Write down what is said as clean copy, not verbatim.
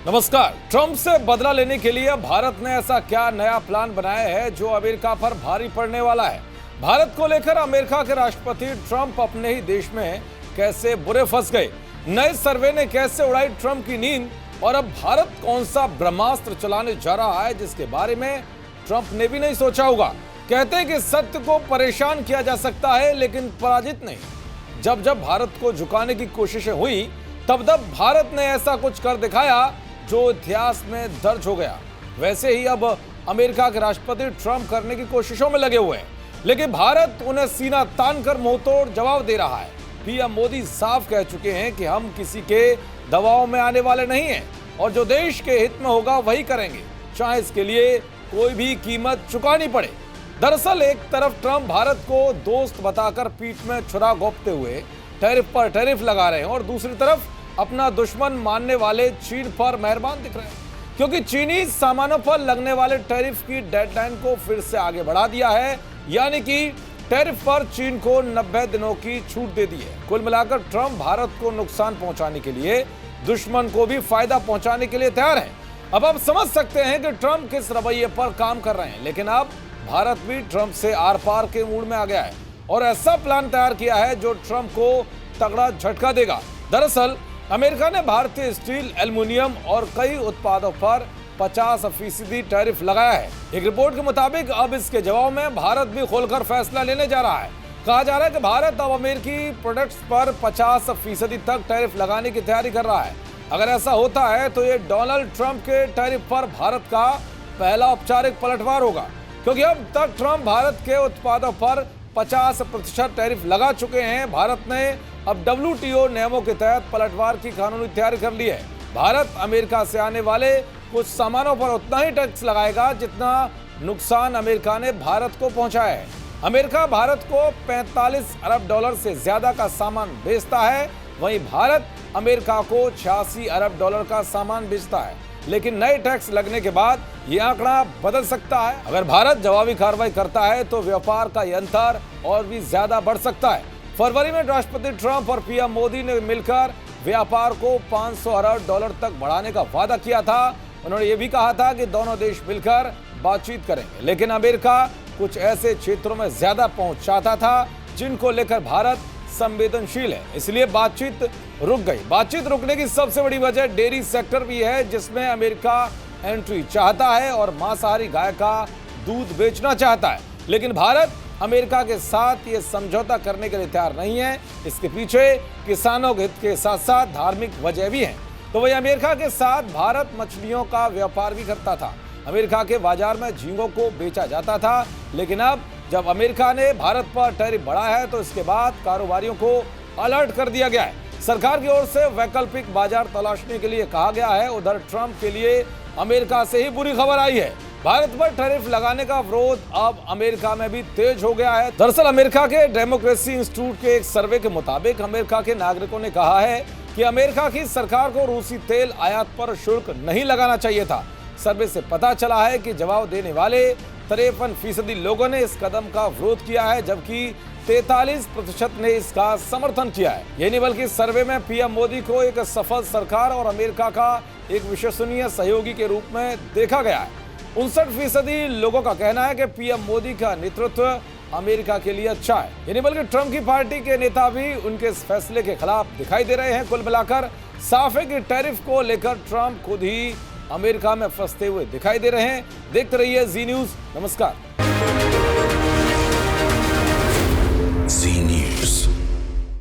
नमस्कार। ट्रंप से बदला लेने के लिए भारत ने ऐसा क्या नया प्लान बनाया है जो अमेरिका पर भारी पड़ने वाला है? भारत को लेकर अमेरिका के राष्ट्रपति ट्रंप अपने ही देश में कैसे बुरे फंस गए? नए सर्वे ने कैसे उड़ाई ट्रंप की नींद? और अब भारत कौन सा ब्रह्मास्त्र चलाने जा रहा है जिसके बारे में ट्रंप ने भी नहीं सोचा होगा। कहते हैं कि सत्य को परेशान किया जा सकता है लेकिन पराजित नहीं। जब जब भारत को झुकाने की कोशिशें हुई तब भारत ने ऐसा कुछ कर दिखाया जो इतिहास में दर्ज हो गया। वैसे ही अब अमेरिका के राष्ट्रपति ट्रंप करने की कोशिशों में लगे हुए हैं, लेकिन भारत उन्हें सीना तानकर मुंहतोड़ जवाब दे रहा है। पीएम मोदी साफ कह चुके हैं कि हम किसी के दबाव में आने वाले नहीं हैं और जो देश के हित में होगा वही करेंगे, चाहे इसके लिए कोई भी कीमत चुकानी पड़े। दरअसल एक तरफ ट्रंप भारत को दोस्त बताकर पीठ में छुरा घोंपते हुए टैरिफ पर टैरिफ लगा रहे हैं और दूसरी तरफ अपना दुश्मन मानने वाले चीन पर मेहरबान दिख रहे हैं, क्योंकि चीनी सामानों पर लगने वाले टैरिफ की डेडलाइन को फिर से आगे बढ़ा दिया है। यानी कि टैरिफ पर चीन को 90 दिनों की छूट दे दी है। कुल मिलाकर ट्रंप भारत को नुकसान पहुंचाने के लिए, दुश्मन को भी फायदा पहुंचाने के लिए तैयार है। अब आप समझ सकते हैं कि ट्रंप किस रवैये पर काम कर रहे हैं, लेकिन अब भारत भी ट्रंप से आर पार के मूड में आ गया है और ऐसा प्लान तैयार किया है जो ट्रंप को तगड़ा झटका देगा। दरअसल अमेरिका ने भारतीय स्टील, एल्युमिनियम और कई उत्पादों पर 50% टैरिफ लगाया है। एक रिपोर्ट के मुताबिक अब इसके जवाब में भारत भी खोलकर फैसला लेने जा रहा है। कहा जा रहा है कि भारत अब अमेरिकी प्रोडक्ट्स पर 50% तक टैरिफ लगाने की तैयारी कर रहा है। अगर ऐसा होता है तो ये डोनाल्ड ट्रंप के टैरिफ पर भारत का पहला औपचारिक पलटवार होगा, क्योंकि अब तक ट्रंप भारत के उत्पादों पर 50% टैरिफ लगा चुके हैं। भारत ने अब WTO नियमों के तहत पलटवार की कानूनी तैयारी कर ली है। भारत अमेरिका से आने वाले कुछ सामानों पर उतना ही टैक्स लगाएगा जितना नुकसान अमेरिका ने भारत को पहुंचाया है। अमेरिका भारत को 45 अरब डॉलर से ज्यादा का सामान बेचता है, वहीं भारत अमेरिका को 86 अरब डॉलर का सामान बेचता है। लेकिन नए टैक्स लगने के बाद यह आंकड़ा बदल सकता है। अगर भारत जवाबी कार्रवाई करता है तो व्यापार का यह अंतर और भी ज्यादा बढ़ सकता है। फरवरी में राष्ट्रपति ट्रंप और पीएम मोदी ने मिलकर व्यापार को 500 अरब डॉलर तक बढ़ाने का वादा किया था। उन्होंने ये भी कहा था कि दोनों देश मिलकर बातचीत करेंगे, लेकिन अमेरिका कुछ ऐसे क्षेत्रों में ज्यादा पहुंच चाहता था जिनको लेकर भारत संवेदनशील है, इसलिए बातचीत रुक गई। बातचीत रुकने की सबसे बड़ी वजह डेयरी सेक्टर भी है, जिसमें अमेरिका एंट्री चाहता है और मांसाहारी गाय का दूध बेचना चाहता है। लेकिन भारत अमेरिका के साथ ये समझौता करने के लिए तैयार नहीं है। इसके पीछे किसानों के हित के साथ साथ धार्मिक वजह भी हैं। तो वही अमेरिका के साथ भारत मछलियों का व्यापार भी करता था। अमेरिका के बाजार में झींगों को बेचा जाता था, लेकिन अब जब अमेरिका ने भारत पर टैरिफ बढ़ाया है तो इसके बाद कारोबारियों को अलर्ट कर दिया गया है। सरकार की ओर से वैकल्पिक बाजार तलाशने के लिए कहा गया है। उधर ट्रंप के लिए अमेरिका से ही बुरी खबर आई है। भारत पर टैरिफ लगाने का विरोध अब अमेरिका में भी तेज हो गया है। दरअसल अमेरिका के डेमोक्रेसी इंस्टीट्यूट के एक सर्वे के मुताबिक अमेरिका के नागरिकों ने कहा है कि अमेरिका की सरकार को रूसी तेल आयात पर शुल्क नहीं लगाना चाहिए था। सर्वे से पता चला है कि जवाब देने वाले 53% लोगों ने इस कदम का विरोध किया है, जबकि 43% ने इसका समर्थन किया है। ये नहीं बल्कि सर्वे में पीएम मोदी को एक सफल सरकार और अमेरिका का एक विश्वसनीय सहयोगी के रूप में देखा गया है। 59% लोगों का कहना है कि पीएम मोदी का नेतृत्व अमेरिका के लिए अच्छा है। ये नहीं बल्कि ट्रंप की पार्टी के नेता भी उनके इस फैसले के खिलाफ दिखाई दे रहे हैं। कुल मिलाकर साफ है कि टैरिफ को लेकर ट्रंप खुद ही अमेरिका में फंसते हुए दिखाई दे रहे हैं। देखते रहिए जी न्यूज़। नमस्कार।